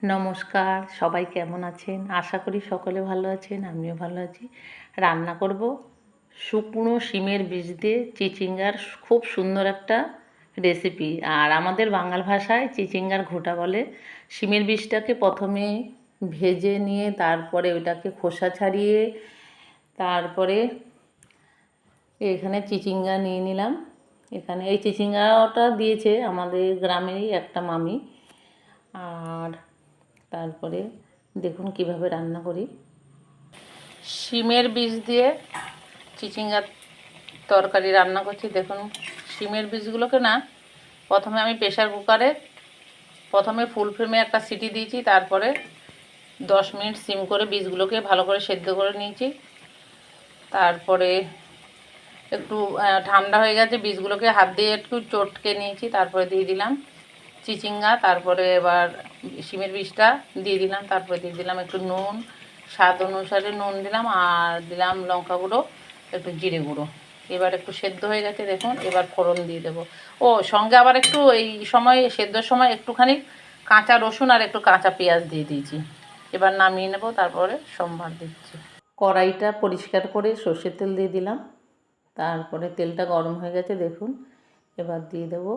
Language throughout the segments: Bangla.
নমস্কার, সবাই কেমন আছেন? আশা করি সকলে ভালো আছেন, আমিও ভালো আছি। রান্না করব শুকনো শিমের বীজ দিয়ে চিচিঙ্গার খুব সুন্দর একটা রেসিপি। আর আমাদের বাংলা ভাষায় চিচিঙ্গার ঘোঁটা বলে। শিমের বীজটাকে প্রথমে ভেজে নিয়ে তারপরে ওইটাকে খোসা ছাড়িয়ে তারপরে এখানে চিচিঙ্গা নিয়ে নিলাম। এখানে এই চিচিঙ্গাটা দিয়েছে আমাদের গ্রামেরই একটা মামি। আর তারপরে দেখুন কিভাবে রান্না করি। শিমের বীজ দিয়ে চিচিঙ্গার তরকারি রান্না করছি। দেখুন শিমের বীজগুলোকে না প্রথমে আমি প্রেশার কুকারে প্রথমে ফুল ফ্লেমে একটা সিটি দিয়েছি, তারপরে 10 মিনিট সিম করে বীজগুলোকে ভালো করে সেদ্ধ করে নিয়েছি। তারপরে একটু ঠান্ডা হয়ে গেছে, বীজগুলোকে হাত দিয়ে একটু চটকে নিয়েছি, তারপরে দিয়ে দিলাম চিচিঙ্গা, তারপরে এবার শিমের বীজটা দিয়ে দিলাম, তারপরে দিয়ে দিলাম একটু নুন, স্বাদ অনুসারে নুন দিলাম, আর দিলাম লঙ্কা গুঁড়ো, একটু জিরে গুঁড়ো। এবার একটু সেদ্ধ হয়ে গেছে দেখুন, এবার ফোড়ন দিয়ে দেবো। ও সঙ্গে আবার একটু এই সময় সেদ্ধর সময় একটুখানি কাঁচা রসুন আর একটু কাঁচা পেঁয়াজ দিয়ে দিয়েছি। এবার নামিয়ে নেব, তারপরে সম্বার দিচ্ছি। কড়াইটা পরিষ্কার করে সর্ষের তেল দিয়ে দিলাম, তারপরে তেলটা গরম হয়ে গেছে দেখুন। এবার দিয়ে দেবো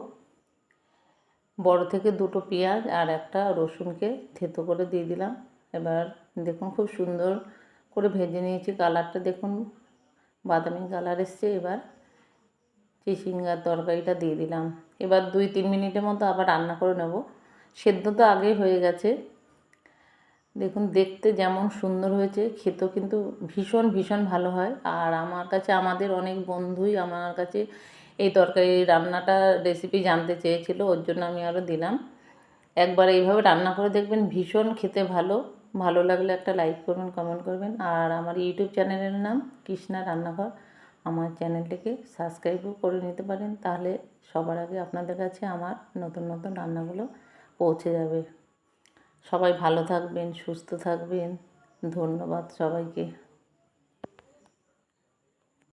বড় থেকে 2টো পেঁয়াজ আর একটা রসুনকে থেতো করে দিয়ে দিলাম। এবার দেখুন খুব সুন্দর করে ভেজে নিয়েছি, কালারটা দেখুন বাদামি কালার এসছে। এবার চিচিঙ্গার তরকারিটা দিয়ে দিলাম। এবার 2-3 মিনিটের মতো আবার রান্না করে নেব। সেদ্ধ তো আগেই হয়ে গেছে। দেখুন দেখতে যেমন সুন্দর হয়েছে, খেতেও কিন্তু ভীষণ ভীষণ ভালো হয়। আর আমার কাছে আমাদের অনেক বন্ধুই আমার কাছে এই তরকারি রান্নাটা রেসিপি জানতে চেয়েছিল, ওর জন্য আমি আরও দিলাম। একবার এইভাবে রান্না করে দেখবেন, ভীষণ খেতে ভালো। ভালো লাগলে একটা লাইক করবেন, কমেন্ট করবেন। আর আমার ইউটিউব চ্যানেলের নাম কৃষ্ণা রান্নাঘর। আমার চ্যানেলটিকে সাবস্ক্রাইবও করে নিতে পারেন, তাহলে সবার আগে আপনাদের কাছে আমার নতুন নতুন রান্নাগুলো পৌঁছে যাবে। সবাই ভালো থাকবেন, সুস্থ থাকবেন। ধন্যবাদ সবাইকে।